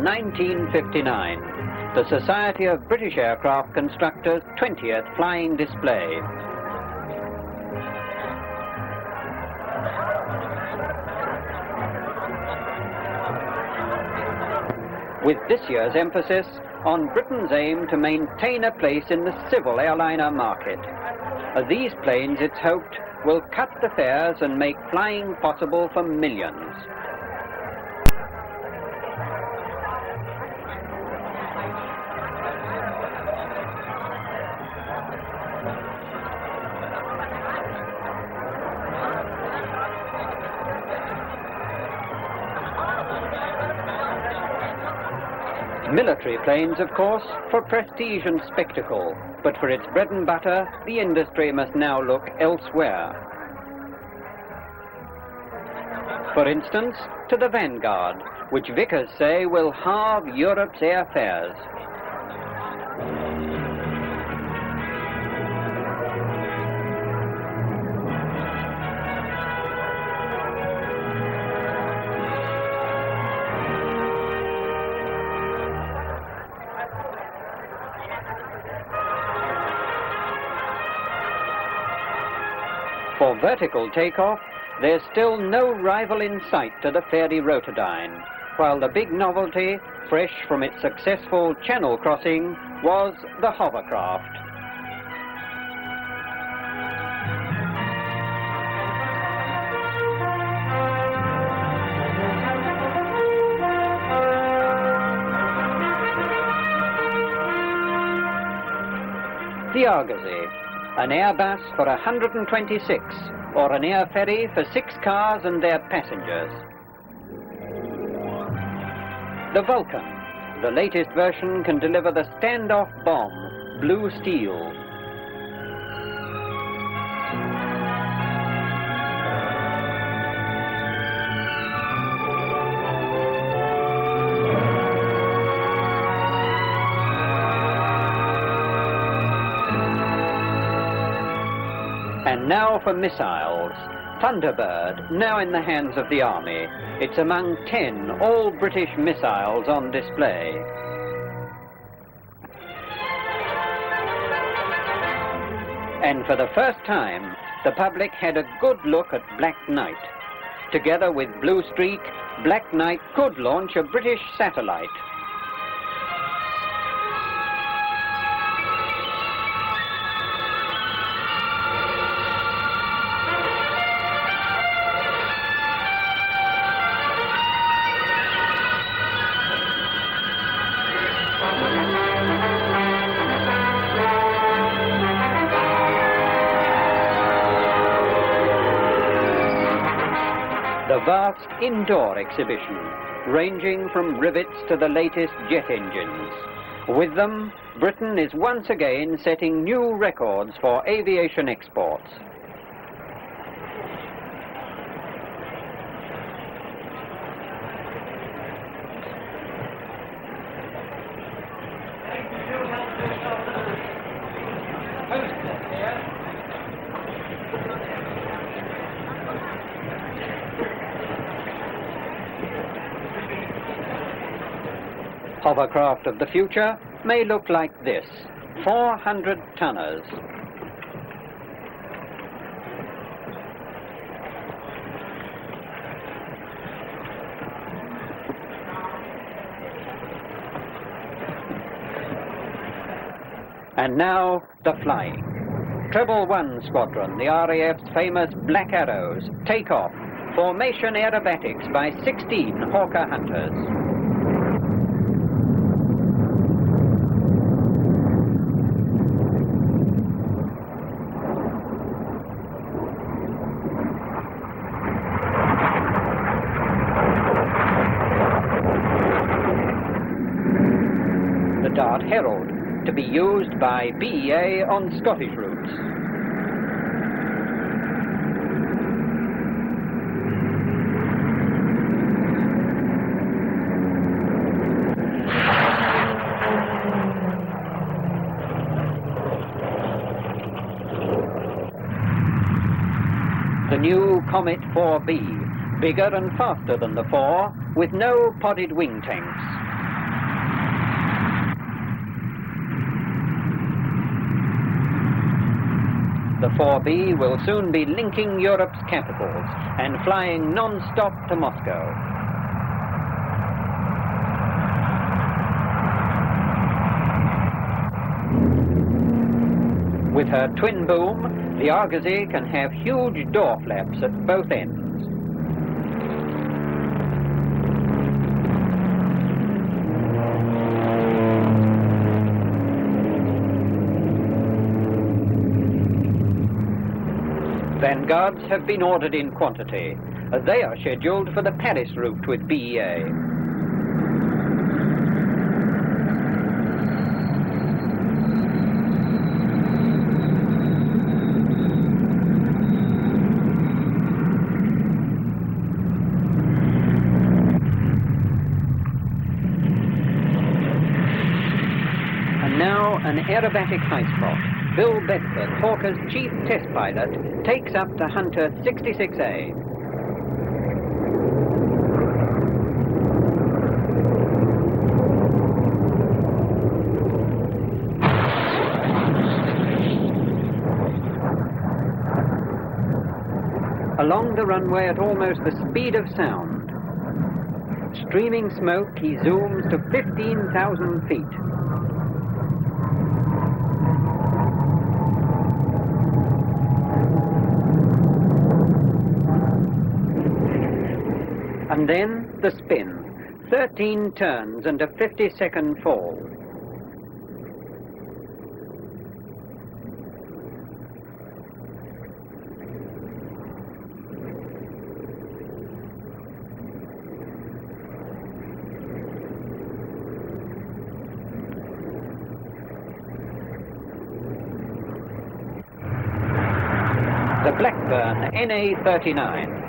1959, the Society of British Aircraft Constructors' 20th flying display. With this year's emphasis on Britain's aim to maintain a place in the civil airliner market. These planes, it's hoped, will cut the fares and make flying possible for millions. Military planes, of course, for prestige and spectacle, but for its bread and butter, the industry must now look elsewhere. For instance, to the Vanguard, which Vickers say will halve Europe's airfares. For vertical takeoff, there's still no rival in sight to the Fairey Rotodyne, while the big novelty, fresh from its successful Channel crossing, was the hovercraft. The Argosy, an airbus for 126, or an air ferry for 6 cars and their passengers. The Vulcan, the latest version, can deliver the standoff bomb, blue steel. And now for missiles. Thunderbird, now in the hands of the Army. It's among 10 all-British missiles on display. And for the first time, the public had a good look at Black Knight. Together with Blue Streak, Black Knight could launch a British satellite. The vast indoor exhibition, ranging from rivets to the latest jet engines. With them, Britain is once again setting new records for aviation exports. Hovercraft of the future may look like this, 400-tonners. And now, the flying. Treble 1 Squadron, the RAF's famous Black Arrows, take off. Formation aerobatics by 16 Hawker Hunters. Dart Herald, to be used by BEA on Scottish routes. The new Comet 4B, bigger and faster than the 4, with no podded wing tanks. The 4B will soon be linking Europe's capitals and flying non-stop to Moscow. With her twin boom, the Argosy can have huge door flaps at both ends. Vanguards have been ordered in quantity. They are scheduled for the Paris route with BEA. And now an aerobatic high spot. Bill Bedford, Hawker's chief test pilot, takes up to Hunter 66A. Along the runway at almost the speed of sound. Streaming smoke, he zooms to 15,000 feet. And then the spin, 13 turns and a 50-second fall. The Blackburn NA-39.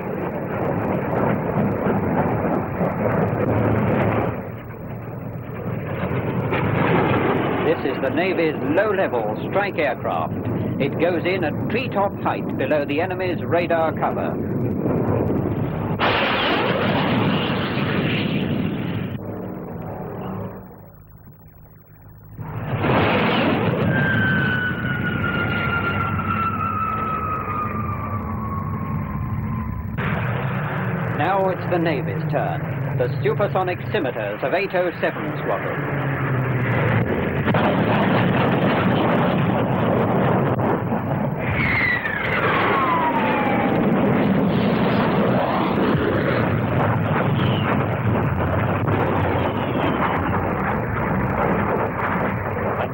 This is the Navy's low-level strike aircraft. It goes in at treetop height below the enemy's radar cover. Now it's the Navy's turn. The supersonic scimitars of 807 Squadron.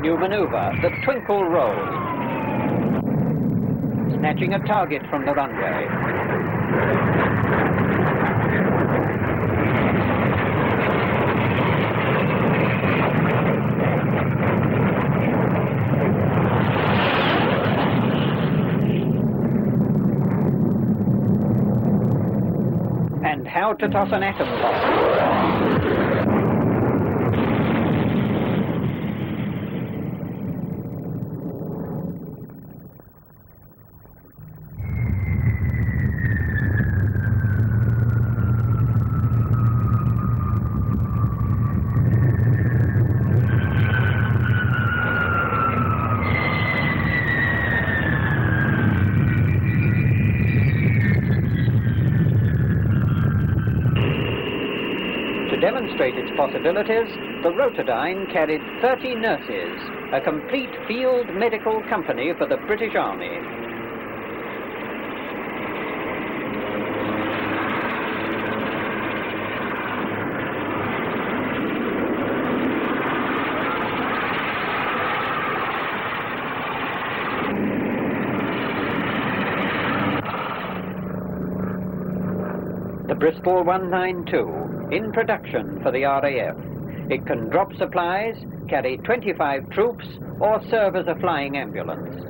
New maneuver, the twinkle roll. Snatching a target from the runway. And how to toss an atom bomb. To demonstrate its possibilities, the Rotodyne carried 30 nurses, a complete field medical company for the British Army. The Bristol 192, in production for the RAF. It can drop supplies, carry 25 troops, or serve as a flying ambulance.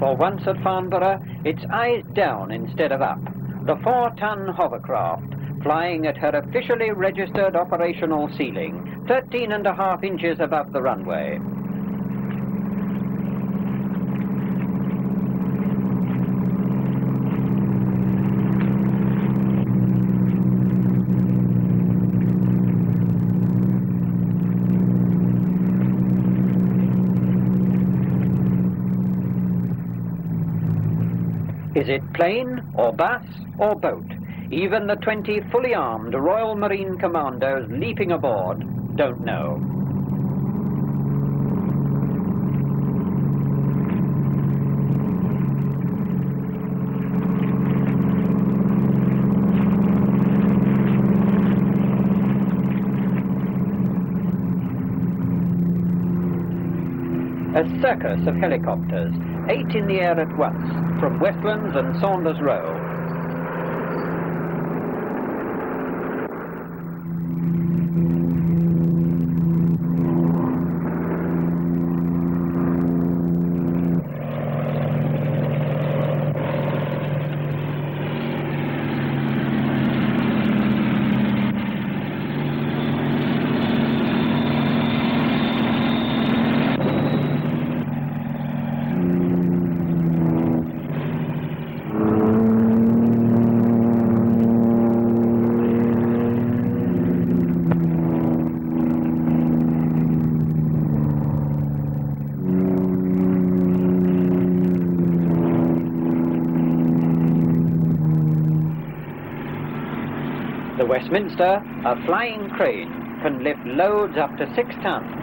For once at Farnborough, it's eyes down instead of up. The 4-ton hovercraft, flying at her officially registered operational ceiling, 13.5 inches above the runway. Is it plane, or bus, or boat? Even the 20 fully armed Royal Marine Commandos leaping aboard don't know. A circus of helicopters, 8 in the air at once, from Westlands and Saunders Row. The Westminster, a flying crane, can lift loads up to 6 tons.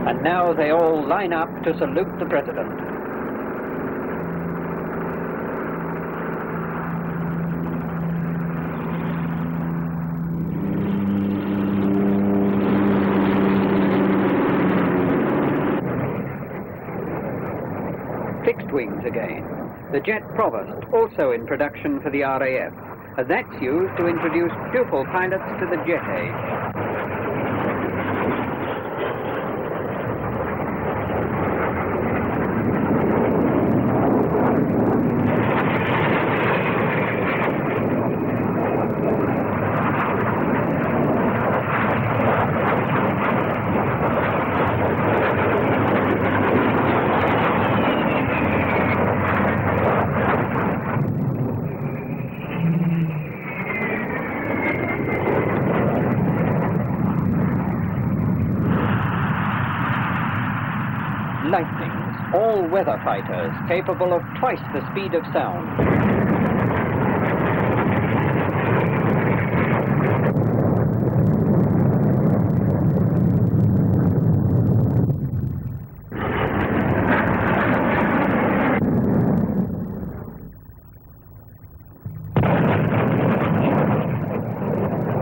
And now they all line up to salute the President. Fixed wings again. The Jet Provost, also in production for the RAF. And that's used to introduce pupil pilots to the jet age. Lightnings, all-weather fighters capable of twice the speed of sound.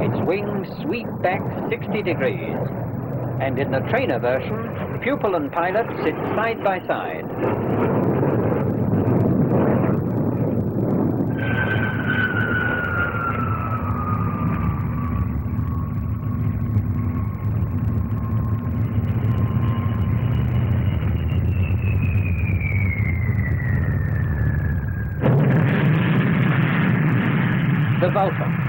Its wings sweep back 60 degrees. And in the trainer version, pupil and pilot sit side by side. The Vulcan.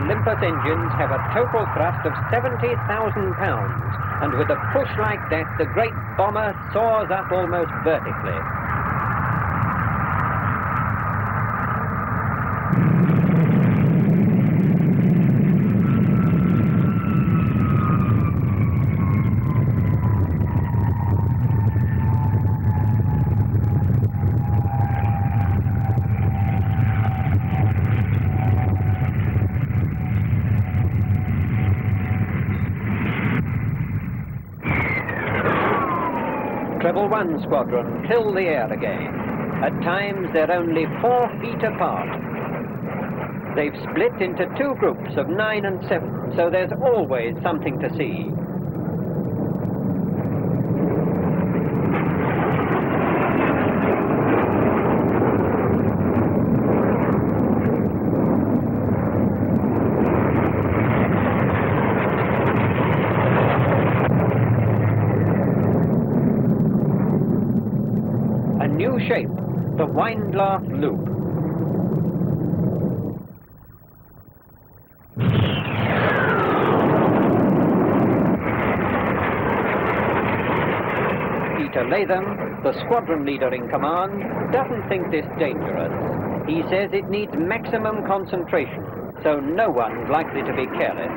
Olympus engines have a total thrust of 70,000 pounds, and with a push like that, the great bomber soars up almost vertically. Treble 1 squadron fill the air again. At times they're only 4 feet apart. They've split into 2 groups of 9 and 7, so there's always something to see. New shape, the Wineglass loop. Peter Latham, the squadron leader in command, doesn't think this dangerous. He says it needs maximum concentration, so no one's likely to be careless.